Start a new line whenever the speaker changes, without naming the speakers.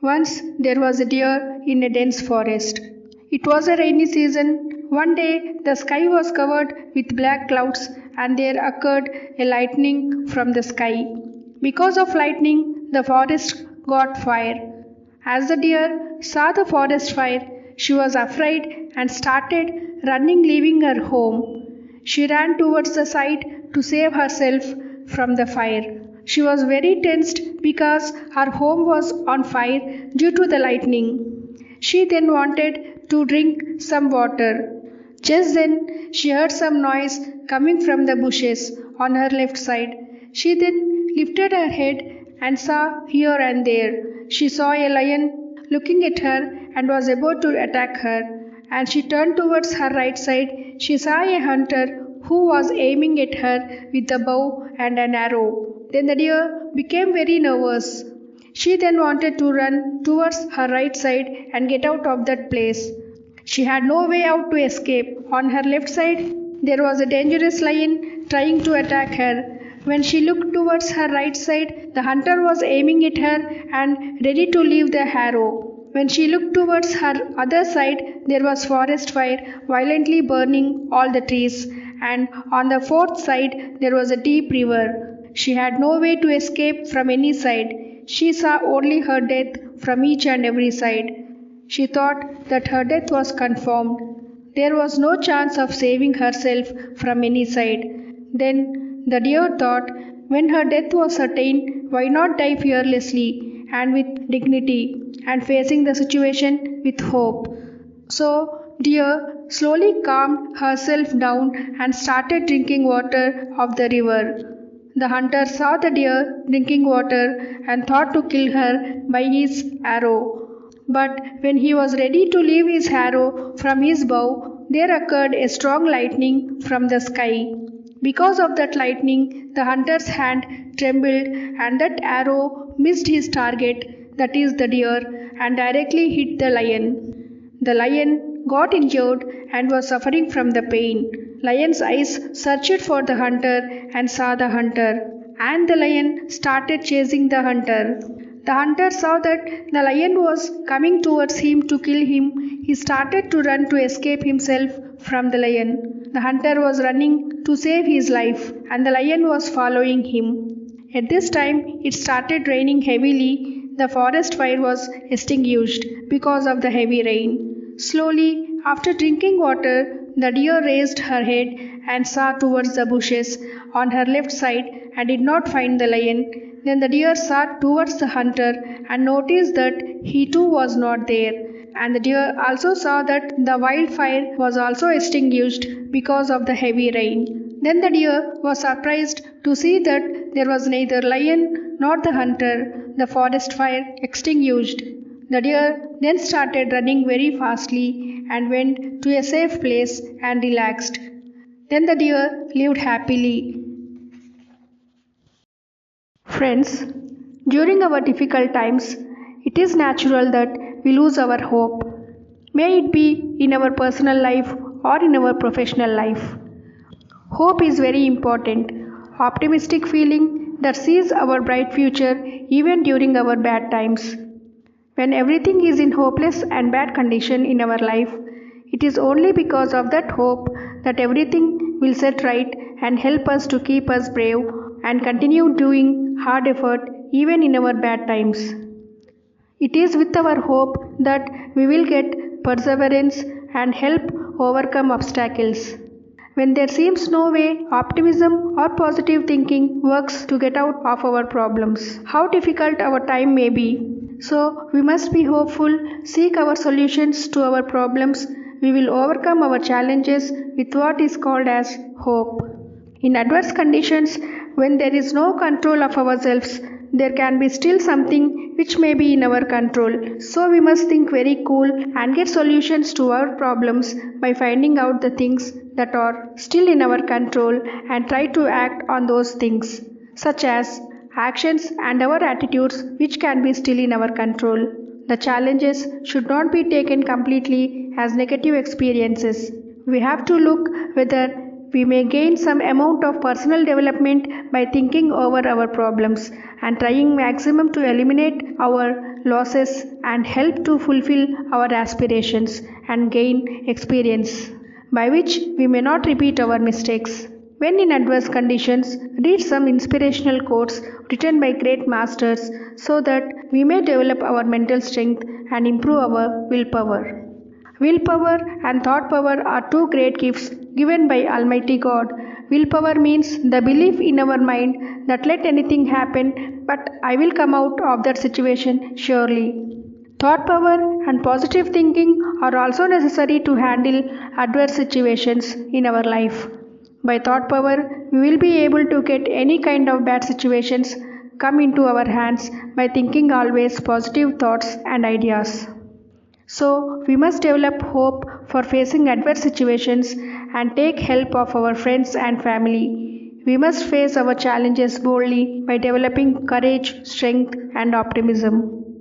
Once there was a deer in a dense forest. It was a rainy season. One day the sky was covered with black clouds and there occurred a lightning from the sky. Because of lightning, the forest got fire. As the deer saw the forest fire, she was afraid and started running, leaving her home. She ran towards the side to save herself from the fire. She was very tensed because her home was on fire due to the lightning. She then wanted to drink some water. Just then she heard some noise coming from the bushes on her left side. She then lifted her head and saw here and there. She saw a lion looking at her and was about to attack her. And she turned towards her right side. She saw a hunter who was aiming at her with a bow and an arrow. Then the deer became very nervous. She then wanted to run towards her right side and get out of that place. She had no way out to escape. On her left side, there was a dangerous lion trying to attack her. When she looked towards her right side, the hunter was aiming at her and ready to leave the arrow. When she looked towards her other side, there was forest fire violently burning all the trees, and on the fourth side there was a deep river. She had no way to escape from any side. She saw only her death from each and every side. She thought that her death was confirmed. There was no chance of saving herself from any side. Then the deer thought, when her death was certain, why not die fearlessly and with dignity and facing the situation with hope? So deer slowly calmed herself down and started drinking water of the river. The hunter saw the deer drinking water and thought to kill her by his arrow. But when he was ready to leave his arrow from his bow, there occurred a strong lightning from the sky. Because of that lightning, the hunter's hand trembled and that arrow missed his target, that is the deer, and directly hit the lion. The lion got injured and was suffering from the pain. Lion's eyes searched for the hunter and saw the hunter, and the lion started chasing the hunter. The hunter saw that the lion was coming towards him to kill him. He started to run to escape himself from the lion. The hunter was running to save his life, and the lion was following him. At this time, it started raining heavily. The forest fire was extinguished because of the heavy rain. Slowly, after drinking water, the deer raised her head and saw towards the bushes on her left side and did not find the lion. Then the deer saw towards the hunter and noticed that he too was not there. And the deer also saw that the wildfire was also extinguished because of the heavy rain. Then the deer was surprised to see that there was neither lion nor the hunter, the forest fire extinguished. The deer then started running very fastly and went to a safe place and relaxed. Then the deer lived happily. Friends, during our difficult times, it is natural that we lose our hope. May it be in our personal life or in our professional life. Hope is very important. Optimistic feeling that sees our bright future even during our bad times. When everything is in hopeless and bad condition in our life, it is only because of that hope that everything will set right and help us to keep us brave and continue doing hard effort even in our bad times. It is with our hope that we will get perseverance and help overcome obstacles. When there seems no way, optimism or positive thinking works to get out of our problems, how difficult our time may be. So, we must be hopeful, seek our solutions to our problems. We will overcome our challenges with what is called as hope. In adverse conditions, when there is no control of ourselves, there can be still something which may be in our control. So we must think very cool and get solutions to our problems by finding out the things that are still in our control and try to act on those things, such as actions and our attitudes which can be still in our control. The challenges should not be taken completely as negative experiences. We have to look whether we may gain some amount of personal development by thinking over our problems and trying maximum to eliminate our losses, and help to fulfill our aspirations and gain experience, by which we may not repeat our mistakes. When in adverse conditions, read some inspirational quotes written by great masters so that we may develop our mental strength and improve our willpower. Willpower and thought power are two great gifts given by Almighty God. Willpower means the belief in our mind that let anything happen, but I will come out of that situation surely. Thought power and positive thinking are also necessary to handle adverse situations in our life. By thought power, we will be able to get any kind of bad situations come into our hands by thinking always positive thoughts and ideas. So, we must develop hope for facing adverse situations and take help of our friends and family. We must face our challenges boldly by developing courage, strength, and optimism.